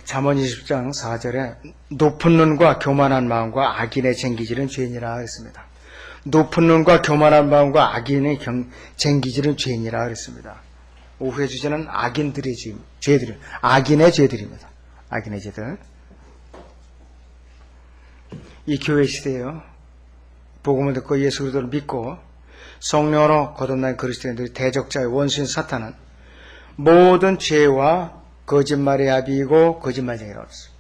잠언 20장 4절에 높은 눈과 교만한 마음과 악인의 쟁기질은 죄니라 했습니다. 높은 눈과 교만한 마음과 악인의 쟁기질은 죄니라 그랬습니다. 오후의 주제는 악인들의 죄들, 악인의 죄들입니다. 악인의 죄들. 이 교회 시대에요, 복음을 듣고 예수 그리스도를 믿고 성령으로 거듭난 그리스도인들이 대적자의 원수인 사탄은 모든 죄와 거짓말의 아비이고 거짓말쟁이라고 했어요.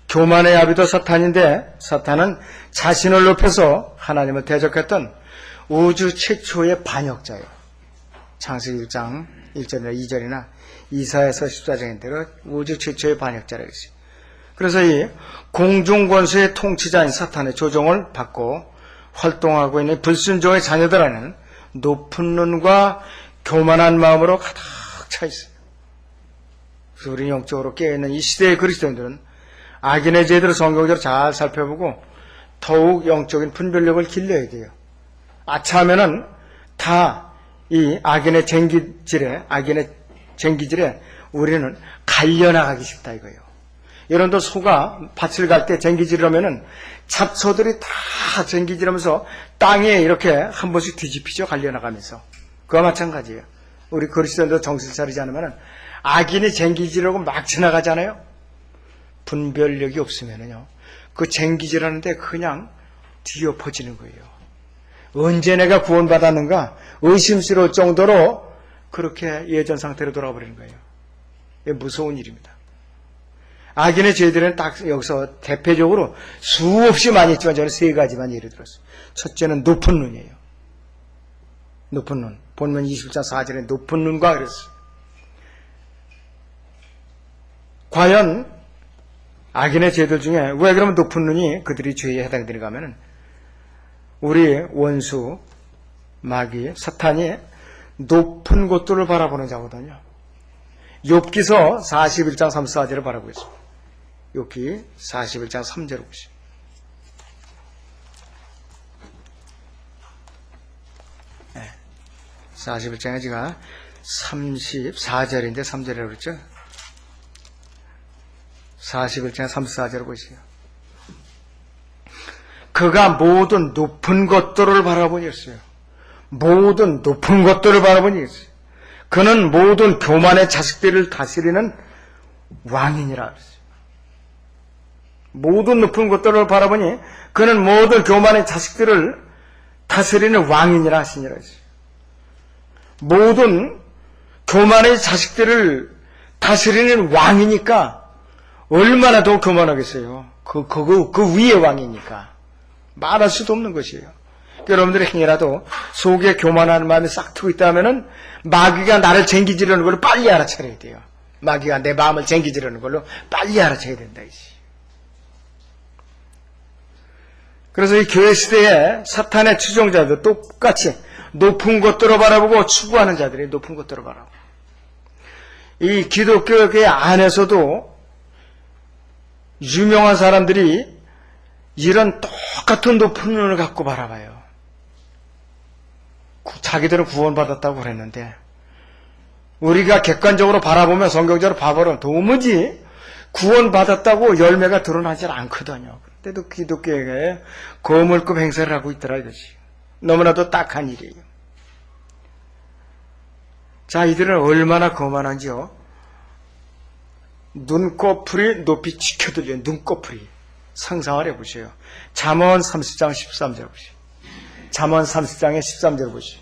교만의 아비도 사탄인데, 사탄은 자신을 높여서 하나님을 대적했던 우주 최초의 반역자예요. 창세기 1장 1절이나 2절이나 이사야서 14장인 대로 우주 최초의 반역자라고 했어요. 그래서 이 공중권수의 통치자인 사탄의 조종을 받고 활동하고 있는 불순종의 자녀들 안에는 높은 눈과 교만한 마음으로 가득 차 있어요. 그래서 우리 영적으로 깨어있는 이 시대의 그리스도인들은 악인의 죄들을 성경적으로 잘 살펴보고 더욱 영적인 분별력을 길러야 돼요. 아차하면은 다 이 악인의 쟁기질에 우리는 갈려나가기 쉽다 이거예요. 여러분들 소가 밭을 갈 때 쟁기질하면은 잡초들이 다 쟁기질하면서 땅에 이렇게 한 번씩 뒤집히죠, 갈려나가면서. 그와 마찬가지예요. 우리 그리스도인도 정신 차리지 않으면은 악인이 쟁기질하고 막 지나가잖아요. 분별력이 없으면은요, 그 쟁기질하는데 그냥 뒤엎어지는 거예요. 언제 내가 구원받았는가 의심스러울 정도로 그렇게 예전 상태로 돌아버리는 거예요. 이게 무서운 일입니다. 악인의 죄들은 딱 여기서 대표적으로 수없이 많이 있지만 저는 세 가지만 예를 들었어요. 첫째는 높은 눈이에요. 높은 눈. 본문 20장 4절에 높은 눈과 그랬어요. 과연 악인의 죄들 중에 왜 그러면 높은 눈이 그들이 죄에 해당되는가 하면은 우리 원수 마귀 사탄이 높은 곳들을 바라보는 자거든요. 욥기서 41장 3, 4절을 바라보겠습니다. 욥기 41장 3절을 보시죠. 네. 41장에 제가 34절인데 3절이라고 그랬죠. 41장에 34절을 보시죠. 그가 모든 높은 것들을 바라보니 했어요. 모든 높은 것들을 바라보니 했어요. 그는 모든 교만의 자식들을 다스리는 왕이니라 그랬어요. 모든 높은 것들을 바라보니 그는 모든 교만의 자식들을 다스리는 왕이니라 하시니라 했어요. 모든 교만의 자식들을 다스리는 왕이니까 얼마나 더 교만하겠어요. 그 위의 왕이니까. 말할 수도 없는 것이에요. 여러분들의 행위라도 속에 교만한 마음이 싹 트고 있다면은 마귀가 나를 쟁기지르는 걸로 빨리 알아차려야 돼요. 마귀가 내 마음을 쟁기지르는 걸로 빨리 알아차려야 된다. 그래서 이 교회 시대에 사탄의 추종자도 똑같이 높은 것들을 바라보고 추구하는 자들이 높은 것들을 바라보고, 이 기독교계 안에서도 유명한 사람들이 이런 똑같은 높은 눈을 갖고 바라봐요. 자기들은 구원받았다고 그랬는데 우리가 객관적으로 바라보면, 성경적으로 바라보면 도무지 구원받았다고 열매가 드러나지 않거든요. 그런데도 기독교에 거물급 행세를 하고 있더라 이것이. 너무나도 딱한 일이에요. 자, 이들은 얼마나 거만한지요. 눈꺼풀이 높이 치켜들려. 눈꺼풀이. 상상을 해보세요. 잠언 30장 13절 보시죠. 잠언 30장의 13절 보시죠.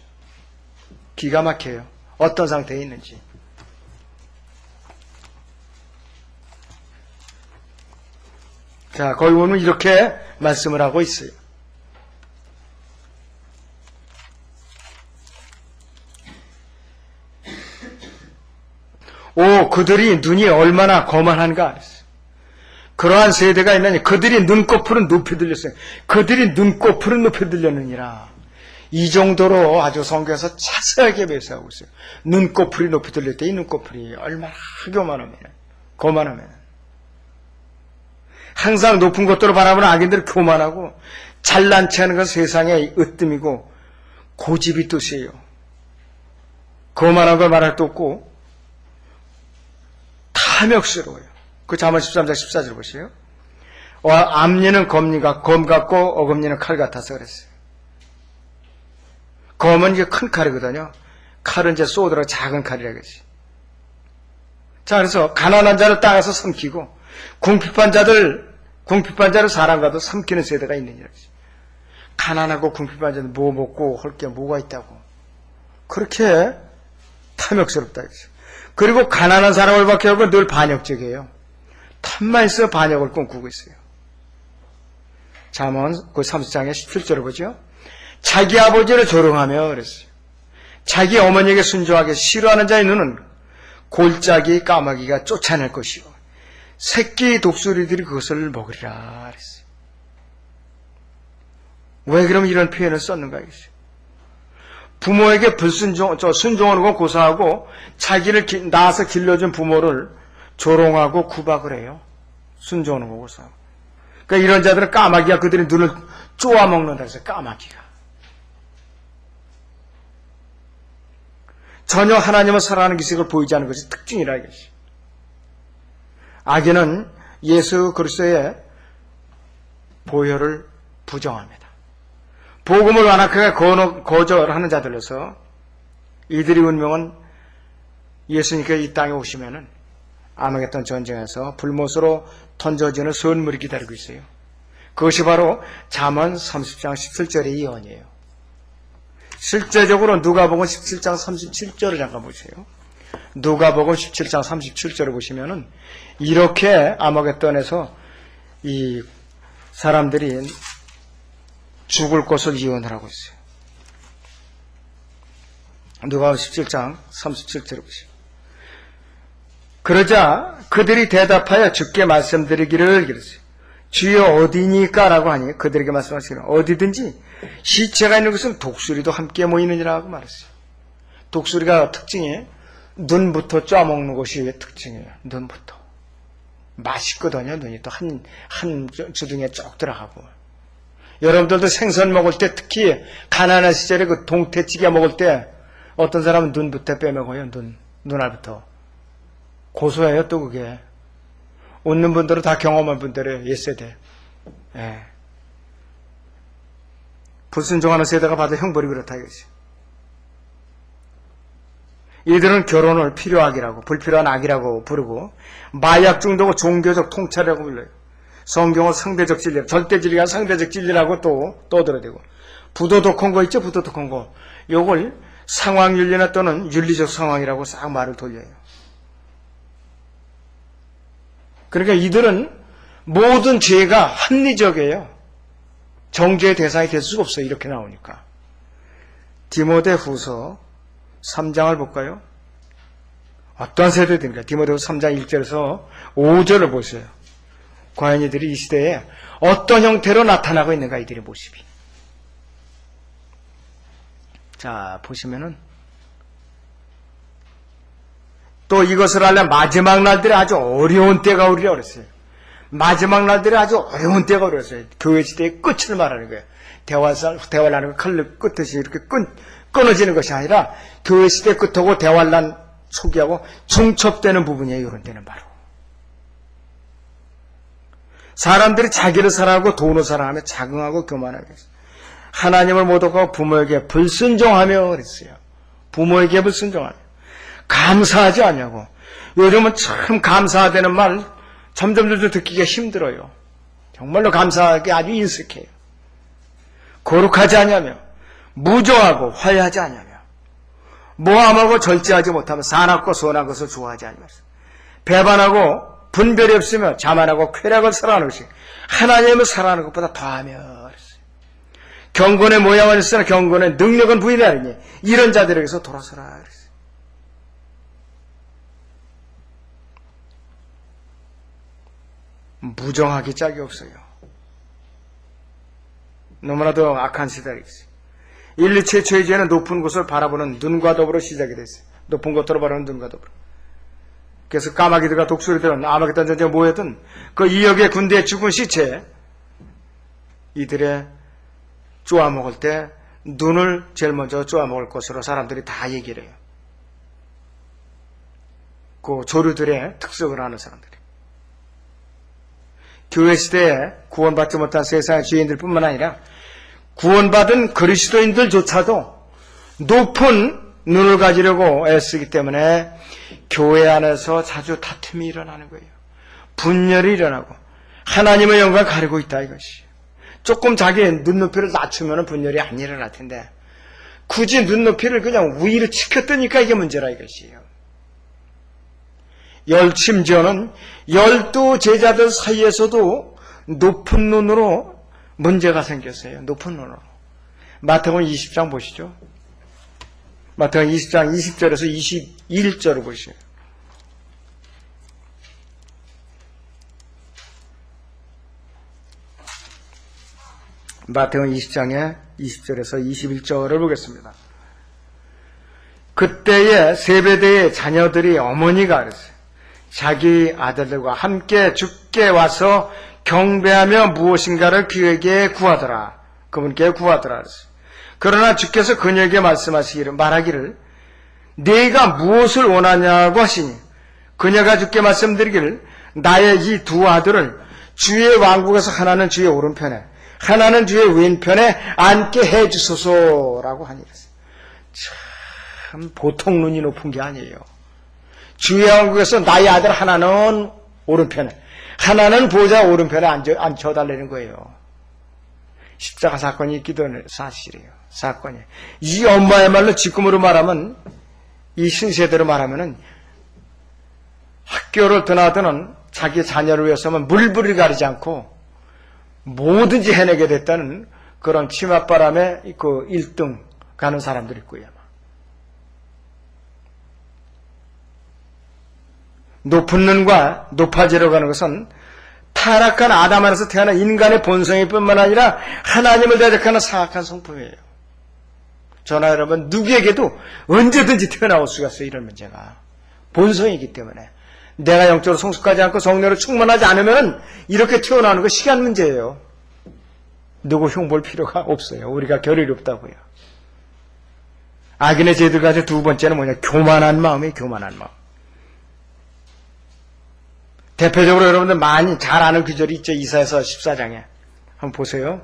기가 막혀요. 어떤 상태에 있는지. 자, 거기 보면 이렇게 말씀을 하고 있어요. 오, 그들이 눈이 얼마나 거만한가 그랬어요. 그러한 세대가 있느니 그들이 눈꺼풀은 높이 들렸어요. 그들이 눈꺼풀은 높이 들렸느니라. 이 정도로 아주 성경에서 자세하게 묘사하고 있어요. 눈꺼풀이 높이 들릴 때 이 눈꺼풀이 얼마나 거만하면 항상 높은 것들을 바라보는 악인들은 교만하고 잘난 체하는 건 세상의 으뜸이고 고집이 뜻이에요. 거만한 걸 말할 수 없고 다 탐욕스러워요. 그 잠언 13장 14절 보세요. 암리는 검 같고 어금니는 칼 같아서 그랬어요. 검은 이게 큰 칼이거든요. 칼은 이제 쏘더라 작은 칼이라 그러지. 자, 그래서 가난한 자를 땅에서 삼키고 궁핍한 자를 사람과도 삼키는 세대가 있느니라 그러지. 가난하고 궁핍한 자는 뭐 먹고 할 게 뭐가 있다고. 그렇게 탐욕스럽다 그러지. 그리고 가난한 사람을 바뀌고 늘 반역적이에요. 탐만 있어 반역을 꿈꾸고 있어요. 잠언 그 30장의 17절을 보죠. 자기 아버지를 조롱하며 그랬어요. 자기 어머니에게 순종하게 싫어하는 자의 눈은 골짜기 까마귀가 쫓아낼 것이요 새끼 독수리들이 그것을 먹으리라 그랬어요. 왜 그럼 이런 표현을 썼는가 했어요. 부모에게 순종하는 건 고사하고 자기를 낳아서 길러준 부모를 조롱하고 구박을 해요. 순종하는 거 고사하고. 그러니까 이런 자들은 까마귀가 그들의 눈을 쪼아먹는다 해서 까마귀가. 전혀 하나님을 사랑하는 기색을 보이지 않는 것이 특징이라 이것이. 악인은 예수 그리스도의 보혈을 부정합니다. 복음을 완악하게 거절하는 자들로서 이들의 운명은 예수님께서 이 땅에 오시면은 아마겟돈 전쟁에서 불못으로 던져지는 선물이 기다리고 있어요. 그것이 바로 잠언 30장 17절의 예언이에요. 실제적으로 누가복음 17장 37절을 잠깐 보세요. 누가복음 17장 37절을 보시면은 이렇게 아마겟돈에서 이 사람들이 죽을 것을 예언을 하고 있어요. 누가복음 17장 37절을 보세요. 그러자 그들이 대답하여 주께 말씀드리기를 그랬어요. 주여 어디니까? 라고 하니 그들에게 말씀하시기를 어디든지 시체가 있는 것은 독수리도 함께 모이느니라고 말했어요. 독수리가 특징이 눈부터 쪼아먹는 것이 특징이에요. 눈부터. 맛있거든요. 눈이 또 한 주둥이에 쭉 들어가고. 여러분들도 생선 먹을 때 특히 가난한 시절에 그 동태찌개 먹을 때 어떤 사람은 눈부터 빼먹어요. 눈알부터. 고소해요. 또 그게. 웃는 분들은 다 경험한 분들이에요. 옛세대. 예. 불순종하는 세대가 받은 형벌이 그렇다 이거지. 이들은 결혼을 필요악이라고 불필요한 악이라고 부르고 마약 중독을 종교적 통찰이라고 불러요. 성경은 상대적 진리, 절대 진리가 상대적 진리라고 또 떠들어대고 부도덕한 거 있죠? 부도덕한 거. 요걸 상황윤리나 또는 윤리적 상황이라고 싹 말을 돌려요. 그러니까 이들은 모든 죄가 합리적이에요. 정죄의 대상이 될 수가 없어요. 이렇게 나오니까. 디모데후서 3장을 볼까요? 어떤 세대들인가? 디모데후서 3장 1절에서 5절을 보세요. 과연 이들이 이 시대에 어떤 형태로 나타나고 있는가 이들의 모습이. 자, 보시면은 또 이것을 알려면 마지막 날들이 아주 어려운 때가 오리라 그랬어요. 마지막 날들이 아주 어려운 때가 오리라 그랬어요. 교회 시대의 끝을 말하는 거예요. 대활라는 칼 끝이 이렇게 끊어지는 것이 아니라 교회 시대 끝하고 대활란 초기하고 중첩되는 부분이에요. 이런 때는 바로. 사람들이 자기를 사랑하고 돈을 사랑하며 자긍하고 교만하게 했어요. 하나님을 모독하고 부모에게 불순종하며 그랬어요. 부모에게 불순종하며. 감사하지 않냐고. 요즘은 참 감사하다는 말 점점 듣기가 힘들어요. 정말로 감사하기 아주 인색해요. 거룩하지 않냐며. 무정하고 화해하지 않냐며. 모함하고 절제하지 못하며 사납고 선한 것을 좋아하지 않냐며. 배반하고 분별이 없으며 자만하고 쾌락을 사랑하는 것이 하나님을 사랑하는 것보다 더하며 그랬어요. 경건의 모양은 있으나 경건의 능력은 부인하리니 이런 자들에게서 돌아서라 그랬어요. 무정하기 짝이 없어요. 너무나도 악한 시대가 있어요. 인류 최초의 죄는 높은 곳을 바라보는 눈과 더불어 시작이 됐어요. 높은 곳으로 바라보는 눈과 더불어. 그래서 까마귀들과 독수리들은 아마겟돈 전쟁에 모였던 그 2억의 군대의 죽은 시체 이들의 쪼아먹을 때 눈을 제일 먼저 쪼아먹을 것으로 사람들이 다 얘기를 해요. 그 조류들의 특성을 아는 사람들이. 교회 시대에 구원받지 못한 세상의 죄인들뿐만 아니라 구원받은 그리스도인들조차도 높은 눈을 가지려고 애쓰기 때문에 교회 안에서 자주 다툼이 일어나는 거예요. 분열이 일어나고 하나님의 영광을 가리고 있다 이것이. 조금 자기의 눈높이를 낮추면 분열이 안 일어날 텐데 굳이 눈높이를 그냥 위로 치켰더니까 이게 문제라 이것이에요. 심지어는 12 제자들 사이에서도 높은 눈으로 문제가 생겼어요. 높은 눈으로. 마태복음 20장 보시죠. 마태복음 20장 20절에서 21절을 보시죠. 마태복음 20장의 20절에서 21절을 보겠습니다. 그때에 세베대의 자녀들이 어머니가 그랬어요. 자기 아들들과 함께 주께 와서 경배하며 무엇인가를 그에게 구하더라. 그분께 구하더라. 그랬어요. 그러나 주께서 그녀에게 말하기를 네가 무엇을 원하냐고 하시니 그녀가 주께 말씀드리기를 나의 이 두 아들을 주의 왕국에서 하나는 주의 오른편에 하나는 주의 왼편에 앉게 해주소서라고 하니 참 보통 눈이 높은 게 아니에요. 주의 왕국에서 나의 아들 하나는 오른편에 하나는 보좌 오른편에 앉혀달라는 거예요. 십자가 사건이 있기도 하는 사실이에요. 사건이. 이 엄마야말로 지금으로 말하면 이 신세대로 말하면은 학교를 드나드는 자기 자녀를 위해서는 물불을 가리지 않고 뭐든지 해내게 됐다는 그런 치맛바람에 그 1등 가는 사람들이 있고요. 높은 눈과 높아지려고 하는 것은 타락한 아담 안에서 태어난 인간의 본성일 뿐만 아니라 하나님을 대적하는 사악한 성품이에요. 저나 여러분 누구에게도 언제든지 태어나올 수가 있어요. 이런 문제가. 본성이기 때문에. 내가 영적으로 성숙하지 않고 성령으로 충만하지 않으면 이렇게 태어나는 거 시간 문제예요. 누구 흉볼 필요가 없어요. 우리가 겨를이 없다고요. 악인의 죄들 가지고 두 번째는 뭐냐? 교만한 마음이에요. 교만한 마음. 대표적으로 여러분들 많이 잘 아는 구절이 있죠. 이사야서 14장에. 한번 보세요.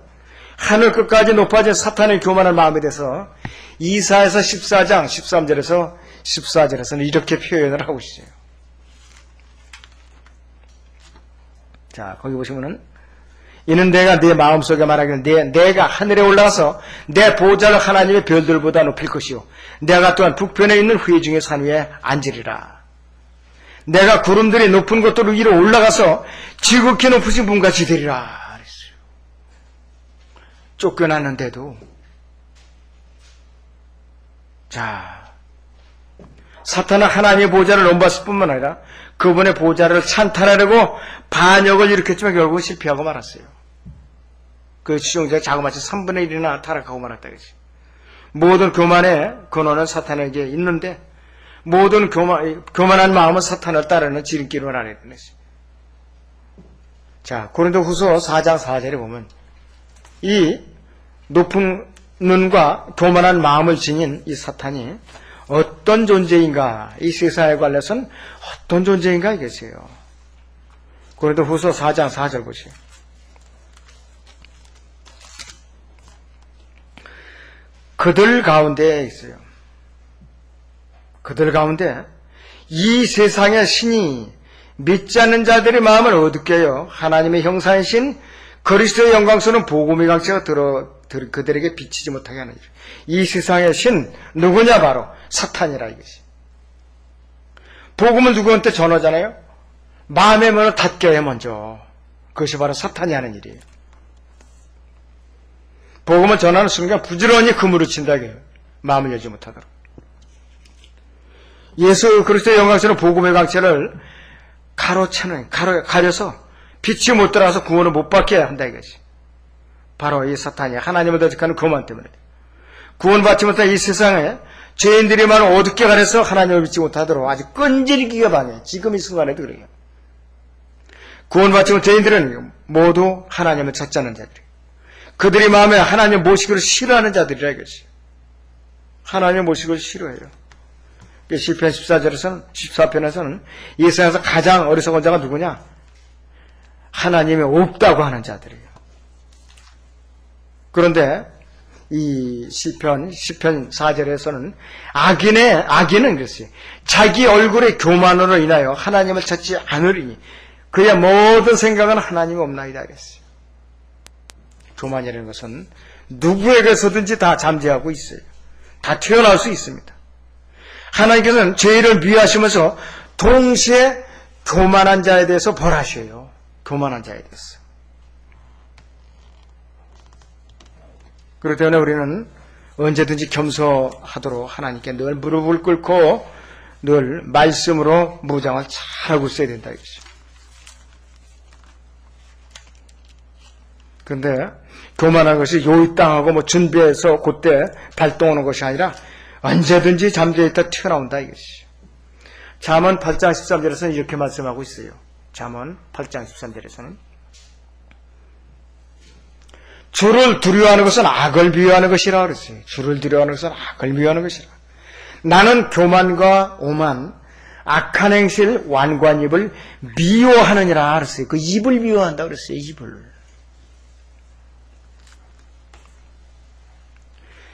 하늘 끝까지 높아진 사탄의 교만한 마음에 대해서 이사야서 14장 13절에서 14절에서는 이렇게 표현을 하고 있어요. 자, 거기 보시면은 이는 내가 네 마음속에 말하기를 내가 하늘에 올라가서 내 보좌를 하나님의 별들보다 높일 것이요 내가 또한 북편에 있는 회중의 산 위에 앉으리라. 내가 구름들이 높은 곳들 위로 올라가서 지극히 높으신 분같이 되리라 그랬어요. 쫓겨났는데도 자 사탄은 하나님의 보좌를 넘봤을 뿐만 아니라 그분의 보좌를 찬탈하려고 반역을 일으켰지만 결국 실패하고 말았어요. 그 시종자가 자그마치 3분의 1이나 타락하고 말았다 그랬어요. 모든 교만의 근원은 사탄에게 있는데 모든 교만한 마음은 사탄을 따르는 지름길을 안에 있어요. 자, 고린도후서 4장 4절에 보면 이 높은 눈과 교만한 마음을 지닌 이 사탄이 어떤 존재인가, 이 세상에 관해서는 어떤 존재인가 이겠어요. 고린도후서 4장 4절 보세요. 그들 가운데에 있어요. 그들 가운데 이 세상의 신이 믿지 않는 자들의 마음을 어둡게 해요. 하나님의 형상이신 그리스도의 영광스러운 복음의 강체가 그들에게 비치지 못하게 하는 일. 이 세상의 신 누구냐? 바로 사탄이라 이것이. 복음을 누구한테 전하잖아요? 마음의 문을 닫게 해 먼저. 그것이 바로 사탄이 하는 일이에요. 복음을 전하는 순간 부지런히 그물을 친다 해요. 마음을 열지 못하도록. 예수 그리스도의 영광스러운 복음의 강체를 가려서 빛이 못 들어가서 구원을 못 받게 한다 이것이. 바로 이 사탄이 하나님을 대적하는 교만 때문에. 구원받지 못한 이 세상에 죄인들이 많은 어둡게 가려서 하나님을 믿지 못하도록 아주 끈질기게 방해. 지금 이 순간에도 그래요. 구원받지 못한 죄인들은 모두 하나님을 찾지 않는 자들이에요. 그들이 마음에 하나님 모시기를 싫어하는 자들이라 이것이. 하나님 모시기를 싫어해요. 시편 14편에서는 이 세상에서 가장 어리석은 자가 누구냐? 하나님이 없다고 하는 자들이에요. 그런데 이 시편 4절에서는 악인은 그랬어요. 자기 얼굴의 교만으로 인하여 하나님을 찾지 않으리니 그의 모든 생각은 하나님이 없나이다 그랬어요. 교만이라는 것은 누구에게서든지 다 잠재하고 있어요. 다 튀어나올 수 있습니다. 하나님께서는 죄를 미워하시면서 동시에 교만한 자에 대해서 벌하셔요. 교만한 자에 대해서. 그렇기 때문에 우리는 언제든지 겸손하도록 하나님께 늘 무릎을 꿇고 늘 말씀으로 무장을 잘하고 있어야 된다 이것이죠. 그런데 교만한 것이 요입당하고 준비해서 그때 발동하는 것이 아니라 언제든지 잠재있다 튀어나온다 이것이죠. 잠언 8장 13절에서는 이렇게 말씀하고 있어요. 잠언 8장 13절에서는 주를 두려워하는 것은 악을 미워하는 것이라 그랬어요. 주를 두려워하는 것은 악을 미워하는 것이라. 나는 교만과 오만, 악한 행실, 완관입을 미워하느니라 그랬어요. 그 입을 미워한다 그랬어요. 입을.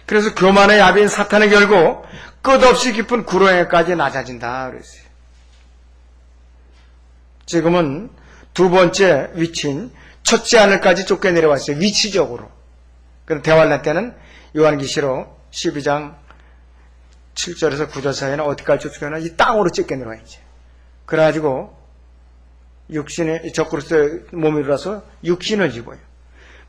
그래서 교만의 야비인 사탄의 결국 끝없이 깊은 구렁에까지 낮아진다 그랬어요. 지금은 두 번째 위치인 첫째 하늘까지 쫓겨 내려왔어요. 위치적으로. 그럼 대환란 때는 요한계시록 12장 7절에서 9절 사이에는 어디까지 쫓겨나? 이 땅으로 쫓겨 내려와야지. 그래가지고 육신의 적그리스도의 몸이 들어서 육신을 입어요.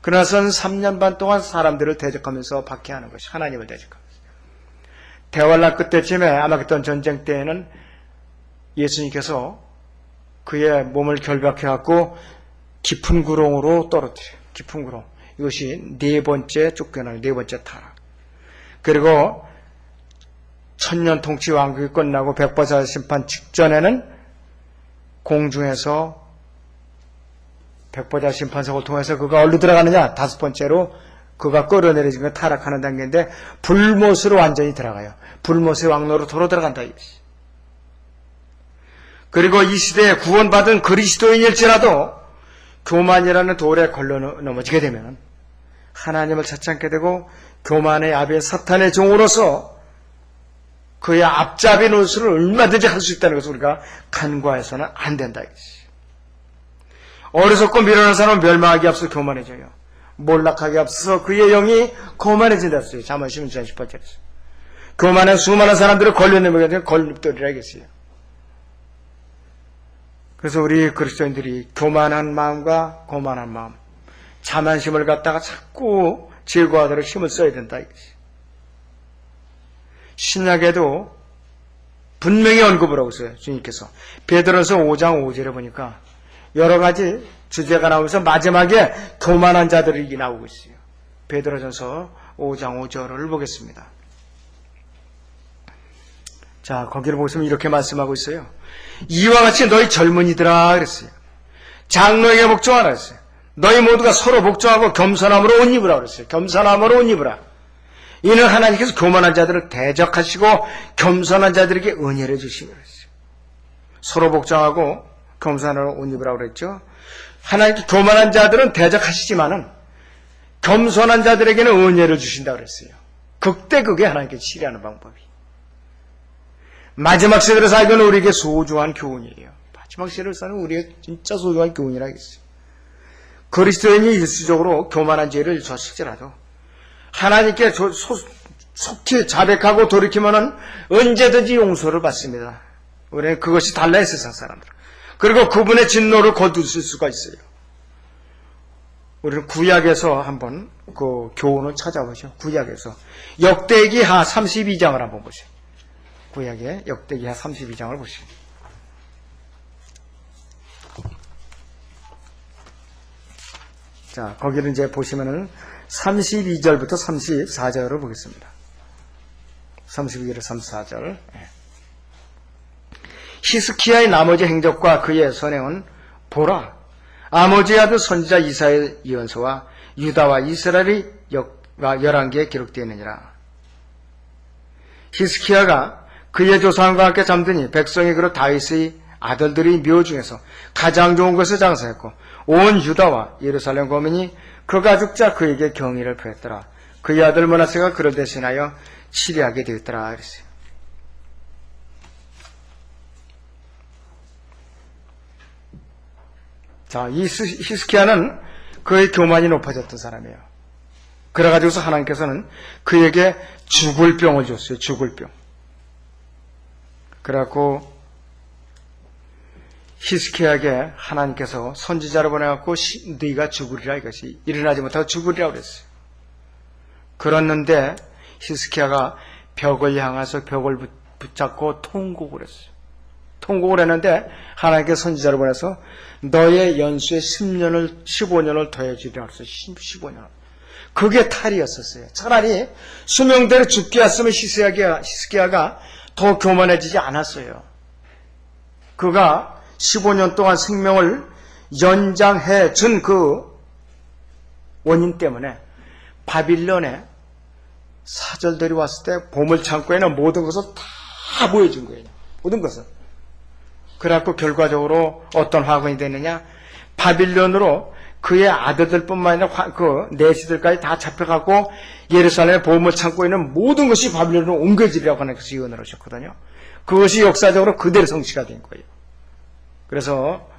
그러나서는 3년 반 동안 사람들을 대적하면서 박해하는 것이 하나님을 대적하면서. 대환란 끝때쯤에 아마겟돈 전쟁 때에는 예수님께서 그의 몸을 결박해갖고 깊은 구렁으로 떨어뜨려요. 깊은 구렁. 이것이 네 번째 쫓겨나는 네 번째 타락. 그리고 천년 통치 왕국이 끝나고 백보자 심판 직전에는 공중에서 백보자 심판석을 통해서 그가 어디로 들어가느냐? 다섯 번째로 그가 끌어내려지면 타락하는 단계인데 불못으로 완전히 들어가요. 불못의 왕로로 도로 들어간다 이것이. 그리고 이 시대에 구원받은 그리스도인일지라도 교만이라는 돌에 걸려 넘어지게 되면 하나님을 찾지 않게 되고 교만의 아비의 사탄의 종으로서 그의 앞잡이 노릇을 얼마든지 할 수 있다는 것을 우리가 간과해서는 안 된다 이것이. 어리석고 미련한 사람은 멸망하기 앞서 교만해져요. 몰락하기 앞서서 그의 영이 거만해진다 했어요. 잠언 16장 18절에서. 교만한 수많은 사람들을 걸려내면 걸림돌이라 했어요. 그래서 우리 그리스도인들이 교만한 마음과 거만한 마음, 자만심을 갖다가 자꾸 제거하도록 힘을 써야 된다 이것이. 신약에도 분명히 언급을 하고 있어요. 주님께서. 베드로서 5장 5절에 보니까 여러 가지 주제가 나오면서 마지막에 교만한 자들이 나오고 있어요. 베드로전서 5장 5절을 보겠습니다. 자, 거기를 보시면 이렇게 말씀하고 있어요. 이와 같이 너희 젊은이들아 그랬어요. 장로에게 복종하라 그랬어요. 너희 모두가 서로 복종하고 겸손함으로 옷 입으라 그랬어요. 겸손함으로 옷 입으라. 이는 하나님께서 교만한 자들을 대적하시고 겸손한 자들에게 은혜를 주시며 그랬어요. 서로 복종하고 겸손함으로 옷 입으라 그랬죠. 하나님께 교만한 자들은 대적하시지만은 겸손한 자들에게는 은혜를 주신다 그랬어요. 극대 극에 하나님께 치료하는 방법이. 마지막 세대를 살기는 우리에게 소중한 교훈이에요. 마지막 세대를 사는 우리에게 진짜 소중한 교훈이라겠어요. 그리스도인이 일시적으로 교만한 죄를 졌을지라도 하나님께 속히 자백하고 돌이키면은 언제든지 용서를 받습니다. 우리는 그것이 달라요, 세상 사람들. 그리고 그분의 진노를 거두실 수가 있어요. 우리는 구약에서 한번 그 교훈을 찾아보죠. 구약에서 역대기하 32장을 한번 보세요. 구약의 역대기하 32장을 보시죠. 자, 거기를 이제 보시면은 32절부터 34절을 보겠습니다. 32절에서 34절. 히스키야의 나머지 행적과 그의 선행은 보라. 아모즈의 아들 선지자 이사의 예언서와 유다와 이스라엘의 11개에 기록되어 있느니라. 히스키야가 그의 조상과 함께 잠드니 백성이 그로 다윗의 아들들이 묘 중에서 가장 좋은 것을 장사했고 온 유다와 예루살렘 거민이 그가 죽자 그에게 경의를 표했더라. 그의 아들 므낫세가 그를 대신하여 치리하게 되었더라. 그랬어요. 자, 이 히스기야는 그의 교만이 높아졌던 사람이에요. 그래가지고서 하나님께서는 그에게 죽을 병을 줬어요. 죽을 병. 그래갖고 히스기야에게 하나님께서 선지자를 보내갖고 네가 죽으리라, 이것이 일어나지 못하고 죽으리라 그랬어요. 그랬는데 히스기야가 벽을 향해서 벽을 붙잡고 통곡을 했어요. 통곡을 했는데 하나님께 선지자를 보내서 너의 연수에 15년을 더해주리라 그랬어요. 15년을. 그게 탈이었었어요. 차라리 수명대로 죽게 했으면 히스기야가 더 교만해지지 않았어요. 그가 15년 동안 생명을 연장해 준 그 원인 때문에 바빌론에 사절들이 왔을 때 보물창고에는 모든 것을 다 보여준 거예요. 모든 것을. 그래갖고 결과적으로 어떤 화근이 되느냐, 바빌론으로 그의 아들들뿐만 아니라 그 내시들까지 다 잡혀가고 예루살렘의 보물창고에 있는 모든 것이 바빌론으로 옮겨지리라고 하는 것을 예언을 하셨거든요. 그것이 역사적으로 그대로 성취가 된 거예요. 그래서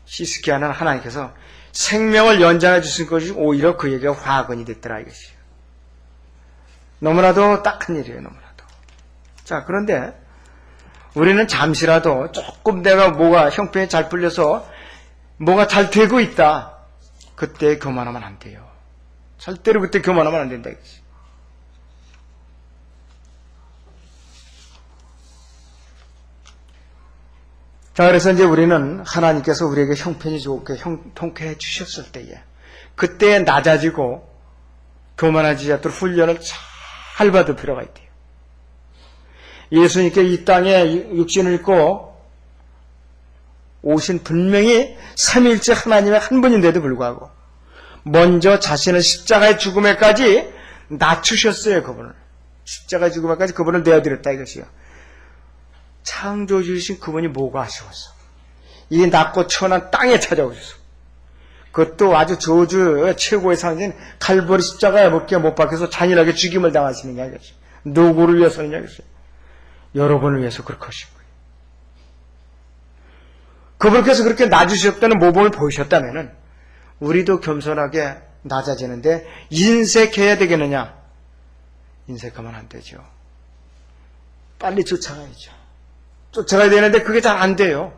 히스기야는 하나님께서 생명을 연장해 주신 것이 오히려 그에게 화근이 됐더라, 이것이. 너무나도 딱한 일이에요, 너무나도. 자, 그런데 우리는 잠시라도 조금 내가 뭐가 형편이 잘 풀려서 뭐가 잘 되고 있다. 그때 교만하면 안 돼요. 절대로 그때 교만하면 안 된다, 이것이. 자, 그래서 이제 우리는 하나님께서 우리에게 형편이 좋게 통쾌해 주셨을 때에 그때 낮아지고 교만하지 않도록 훈련을 잘 받을 필요가 있대요. 예수님께 이 땅에 육신을 입고 오신 분명히 삼위일체 하나님의 한 분인데도 불구하고 먼저 자신을 십자가의 죽음에까지 낮추셨어요, 그분을. 십자가의 죽음에까지 그분을 내어드렸다, 이것이요. 창조주신 그분이 뭐가 아쉬웠어. 이 낮고 천한 땅에 찾아오셔서 그것도 아주 저주의 최고의 상징 칼보리 십자가에 못 박혀서 잔인하게 죽임을 당하시느냐, 이것이. 누구를 위해서느냐, 이것이. 여러분을 위해서 그렇게 하신 거예요. 그분께서 그렇게 낮으셨다는 모범을 보이셨다면은 우리도 겸손하게 낮아지는데 인색해야 되겠느냐? 인색하면 안 되죠. 빨리 쫓아가야죠. 쫓아가야 되는데 그게 잘 안 돼요.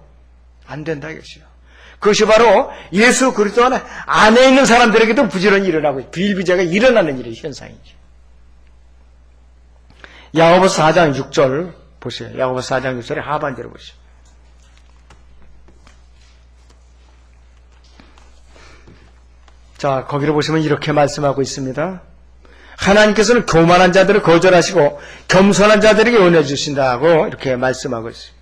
안 된다, 이것이요. 그것이 바로 예수 그리스도 안에 있는 사람들에게도 부지런히 일어나고 비일비재가 일어나는 일의 현상이죠. 야고보서 4장 6절 보세요. 야고보서 4장 6절의 하반절을 보시죠. 자, 거기를 보시면 이렇게 말씀하고 있습니다. 하나님께서는 교만한 자들을 거절하시고 겸손한 자들에게 은혜 주신다고 이렇게 말씀하고 있어요.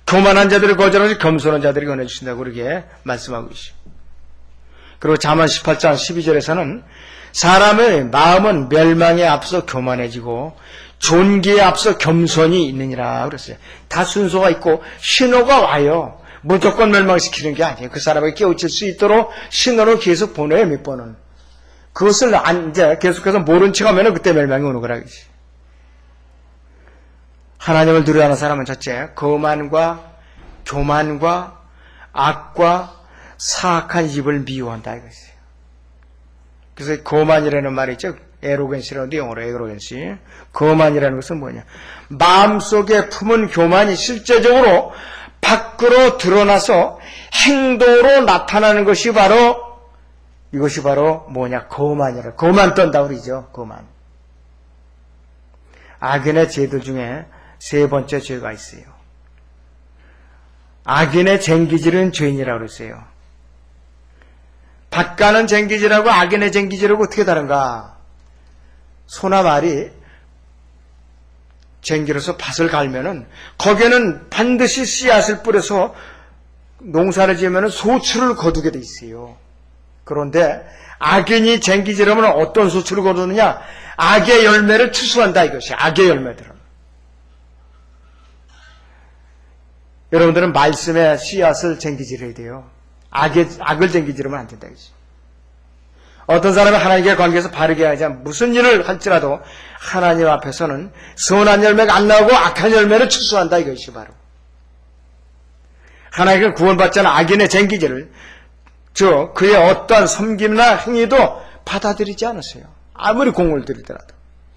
교만한 자들을 거절하시고 겸손한 자들에게 은혜 주신다고 이렇게 말씀하고 있어요. 그리고 잠언 18장 12절에서는 사람의 마음은 멸망에 앞서 교만해지고 존귀에 앞서 겸손이 있느니라 그랬어요. 다 순서가 있고 신호가 와요. 무조건 멸망시키는 게 아니에요. 그 사람에게 깨우칠 수 있도록 신호를 계속 보내요, 몇 번은. 그것을 이제 계속해서 모른 척 하면 그때 멸망이 오는 거라. 하나님을 두려워하는 사람은 첫째, 거만과 교만과 악과 사악한 입을 미워한다, 이것이에요. 그래서 거만이라는 말이 있죠. 에로겐시라는데 영어로 에로겐시. 거만이라는 것은 뭐냐? 마음속에 품은 교만이 실제적으로 밖으로 드러나서 행동으로 나타나는 것이 바로 이것이 바로 뭐냐? 거만이라. 거만 떤다 그러죠. 거만. 악인의 죄들 중에 세 번째 죄가 있어요. 악인의 쟁기질은 죄인이라고 그랬어요. 밭가는 쟁기질하고 악인의 쟁기질하고 어떻게 다른가? 소나 말이 쟁기로서 밭을 갈면은 거기에는 반드시 씨앗을 뿌려서 농사를 지으면 소출을 거두게 돼 있어요. 그런데 악인이 쟁기질하면 어떤 소출을 거두느냐? 악의 열매를 추수한다, 이것이. 악의 열매들은. 여러분들은 말씀의 씨앗을 쟁기질해야 돼요. 악을 쟁기질하면 안 된다. 어떤 사람이 하나님과의 관계에서 바르게 하지 않으면 무슨 일을 할지라도 하나님 앞에서는 선한 열매가 안 나오고 악한 열매를 추수한다, 이것이 바로. 하나님께 구원받지 않은 악인의 쟁기질을 그의 어떠한 섬김이나 행위도 받아들이지 않으세요. 아무리 공을 들이더라도.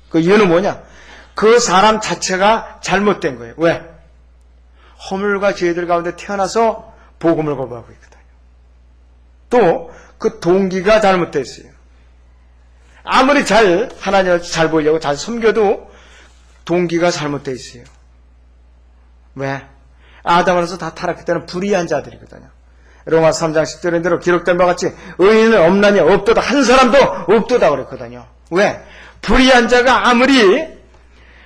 그 이유는 뭐냐? 그 사람 자체가 잘못된 거예요. 왜? 허물과 죄들 가운데 태어나서 복음을 거부하고 있거든요. 또 그 동기가 잘못됐어요. 아무리 하나님을 잘 보려고 잘 섬겨도 동기가 잘못되어 있어요. 왜? 아담으로서 다 타락했기 때문에 불의한 자들이거든요. 로마 3장 10절인 대로 기록된 바와 같이 의인은 없나니 없도다, 한 사람도 없도다 그랬거든요. 왜? 불의한 자가 아무리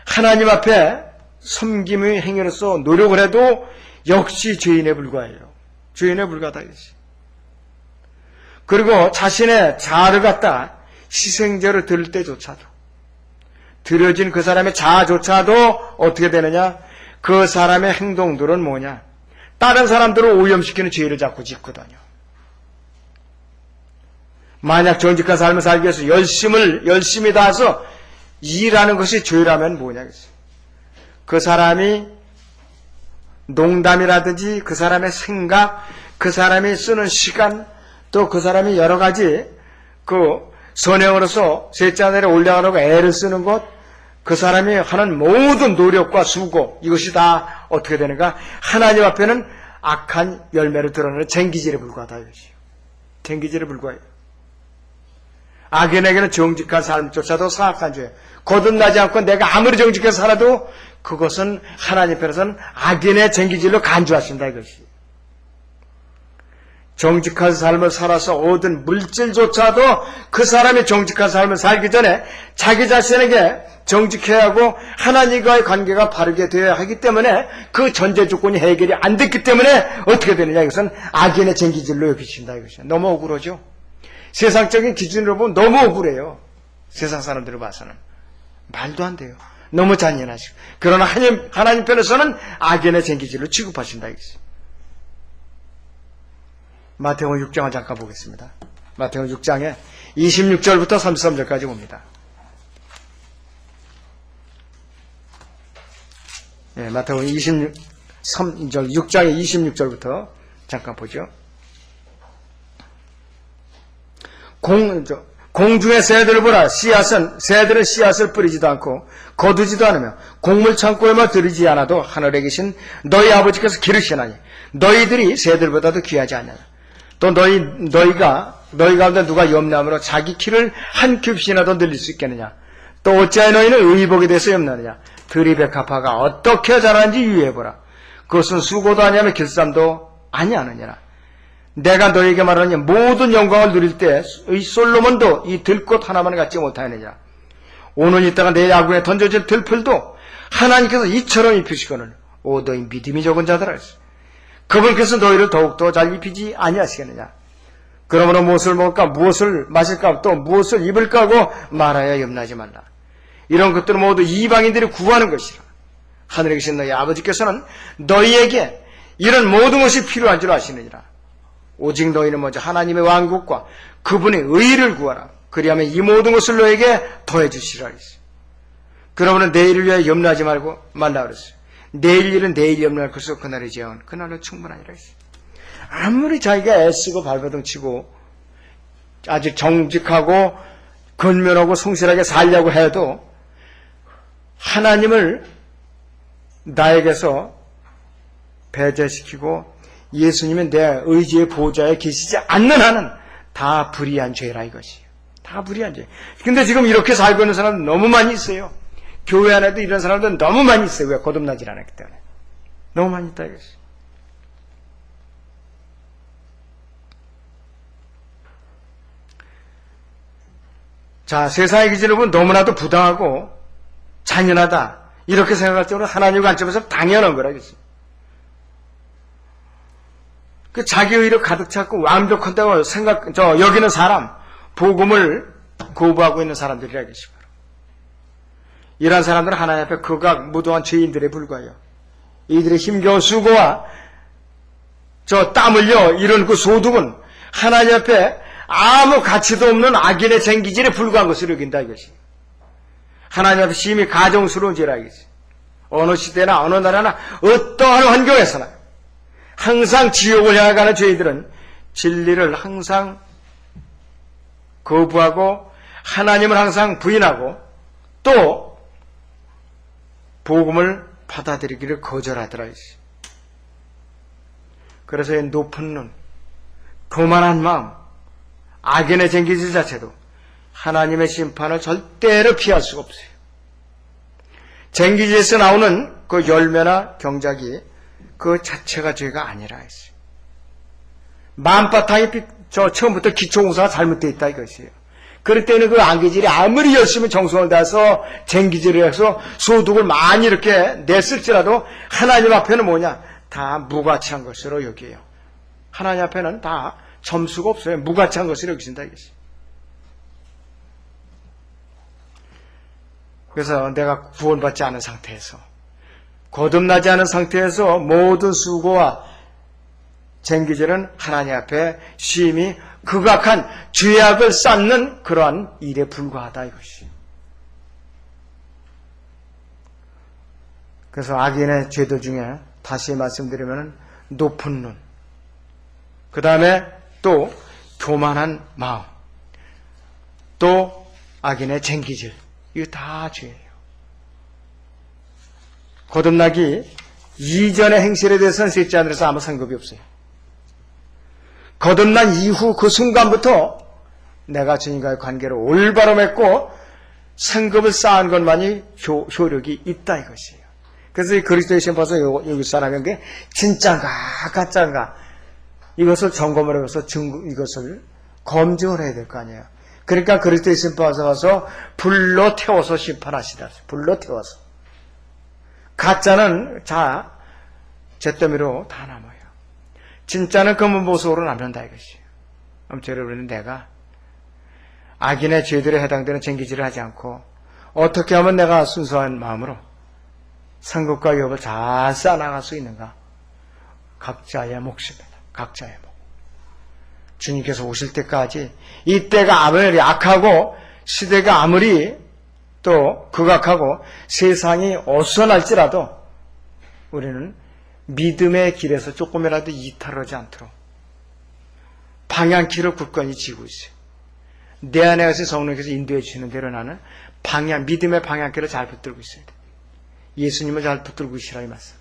하나님 앞에 섬김의 행위로서 노력을 해도 역시 죄인에 불과해요. 죄인에 불과하다 이것이. 그리고 자신의 자아를 갖다 희생제로 드릴 때조차도, 드려진 그 사람의 자아조차도 어떻게 되느냐? 그 사람의 행동들은 뭐냐? 다른 사람들을 오염시키는 죄를 자꾸 짓거든요. 만약 정직한 삶을 살기 위해서 열심히 다해서 일하는 것이 죄라면 뭐냐? 그 사람이 농담이라든지 그 사람의 생각, 그 사람이 쓰는 시간, 또 그 사람이 여러 가지 선행으로서 셋째 하늘에 올라가려고 애를 쓰는 것, 그 사람이 하는 모든 노력과 수고, 이것이 다 어떻게 되는가? 하나님 앞에는 악한 열매를 드러내는 쟁기질에 불과하다 이것이요. 쟁기질에 불과해요. 악인에게는 정직한 삶조차도 사악한 죄. 거듭나지 않고 내가 아무리 정직해서 살아도 그것은 하나님 편에서는 악인의 쟁기질로 간주하신다 이것이. 정직한 삶을 살아서 얻은 물질조차도 그 사람이 정직한 삶을 살기 전에 자기 자신에게 정직해야 하고 하나님과의 관계가 바르게 되어야 하기 때문에 그 전제 조건이 해결이 안 됐기 때문에 어떻게 되느냐, 이것은 악인의 쟁기질로 여기신다 이것이야. 너무 억울하죠. 세상적인 기준으로 보면 너무 억울해요. 세상 사람들을 봐서는 말도 안 돼요. 너무 잔인하시고. 그러나 하나님 편에서는 악인의 쟁기질로 취급하신다 이것이야. 마태복음 6장을 잠깐 보겠습니다. 마태복음 6장에 26절부터 33절까지 봅니다. 마태복음 6장의 26절부터 잠깐 보죠. 공중의 새들을 보라. 새들은 씨앗을 뿌리지도 않고 거두지도 않으며 곡물 창고에만 들이지 않아도 하늘에 계신 너희 아버지께서 기르시나니 너희들이 새들보다도 귀하지 않느냐. 또 너희 가운데 누가 염려함으로 자기 키를 한 뼘씩이나도 늘릴 수 있겠느냐. 또 어찌하여 너희는 의복에 대해서 염려하느냐. 들이 백합화가 어떻게 자라는지 유의해보라. 그것은 수고도 아니하며 길쌈도 아니하느니라. 내가 너희에게 말하니 모든 영광을 누릴 때 이 솔로몬도 이 들꽃 하나만을 갖지 못하느니라. 오늘 있다가 내일 아궁에 던져질 들풀도 하나님께서 이처럼 입히시거늘 오 너희 믿음이 적은 자들아. 그분께서 너희를 더욱더 잘 입히지 아니하시겠느냐. 그러므로 무엇을 먹을까 무엇을 마실까 또 무엇을 입을까 하고 말하여 염려하지 말라. 이런 것들은 모두 이방인들이 구하는 것이라. 하늘에 계신 너희 아버지께서는 너희에게 이런 모든 것이 필요한 줄 아시느니라. 오직 너희는 먼저 하나님의 왕국과 그분의 의를 구하라. 그리하면 이 모든 것을 너에게 더해 주시라 했어요. 그러므로 내일을 위하여 염려하지 말라 그랬어요. 내일 일은 내일 염려할 것이고 그날의 재앙은 그날로 충분하니라 했어요. 아무리 자기가 애쓰고 발버둥 치고 아주 정직하고 근면하고 성실하게 살려고 해도 하나님을 나에게서 배제시키고 예수님은 내 의지의 보좌에 계시지 않는 한은 다 불의한 죄라 이것이에요. 다 불의한 죄. 근데 지금 이렇게 살고 있는 사람들 너무 많이 있어요. 교회 안에도 이런 사람들 너무 많이 있어요. 왜? 거듭나질 않았기 때문에. 너무 많이 있다 이것이. 자, 세상의 기준으로 보면 너무나도 부당하고 잔인하다 이렇게 생각할 때는 하나님의 관점에서 당연한 거라 이것이. 그 자기 의로 가득 찼고 완벽한다고 여기는 사람, 복음을 거부하고 있는 사람들이라 이것이 바로. 이러한 사람들은 하나님 앞에 극악 무도한 죄인들에 불과해요. 이들의 힘겨운 수고와 저 땀 흘려 이런 그 소득은 하나님 앞에 아무 가치도 없는 악인의 쟁기질에 불과한 것으로 여긴다 이것이. 하나님 앞에 심히 가정스러운 죄라 이것이. 어느 시대나 어느 나라나 어떠한 환경에서나 항상 지옥을 향해 가는 죄인들은 진리를 항상 거부하고 하나님을 항상 부인하고 또 복음을 받아들이기를 거절하더라. 그래서 이 높은 눈, 교만한 마음, 악인의 쟁기질 자체도 하나님의 심판을 절대로 피할 수가 없어요. 쟁기질에서 나오는 그 열매나 경작이 그 자체가 죄가 아니라 했어요. 만바탕이 처음부터 기초공사가 잘못되어 있다 이것이에요. 그럴 때는 그 악기질이 아무리 열심히 정성을 다해서 쟁기질을 해서 소득을 많이 이렇게 냈을지라도 하나님 앞에는 뭐냐? 다 무가치한 것으로 여겨요. 하나님 앞에는 다 점수가 없어요. 무가치한 것으로 여기신다 이것이. 그래서 내가 구원받지 않은 상태에서 거듭나지 않은 상태에서 모든 수고와 쟁기질은 하나님 앞에 심히 극악한 죄악을 쌓는 그러한 일에 불과하다 이것이. 그래서 악인의 죄들 중에 다시 말씀드리면 높은 눈, 그 다음에 또 교만한 마음, 또 악인의 쟁기질, 이거 다 죄예요. 거듭나기 이전의 행실에 대해서는 셋째 하늘에서 아무 상급이 없어요. 거듭난 이후 그 순간부터 내가 주님과의 관계를 올바로 맺고 상급을 쌓은 것만이 효력이 있다 이것이에요. 그래서 이 그리스도의 심판서 여기 사람인 게 진짜인가 가짜인가 이것을 점검을 해서 이것을 검증을 해야 될 거 아니에요. 그러니까 그리스도의 심판서 가서 불로 태워서 심판하시다. 불로 태워서. 가짜는 잿더미로 다 남아요. 진짜는 검은 보석으로 남는다 이것이에요. 아무튼 여러분, 내가 악인의 죄들에 해당되는 쟁기질을 하지 않고 어떻게 하면 내가 순수한 마음으로 상급과 유업을 잘 쌓아나갈 수 있는가? 각자의 몫입니다. 각자의 몫. 주님께서 오실 때까지 이 때가 아무리 악하고 시대가 아무리 또 극악하고 세상이 어수선할지라도 우리는 믿음의 길에서 조금이라도 이탈하지 않도록 방향키를 굳건히 쥐고 있어요. 내 안에 가서 성령께서 인도해 주시는 대로 나는 믿음의 방향키를 잘 붙들고 있어야 돼. 예수님을 잘 붙들고 있으라 이 말씀.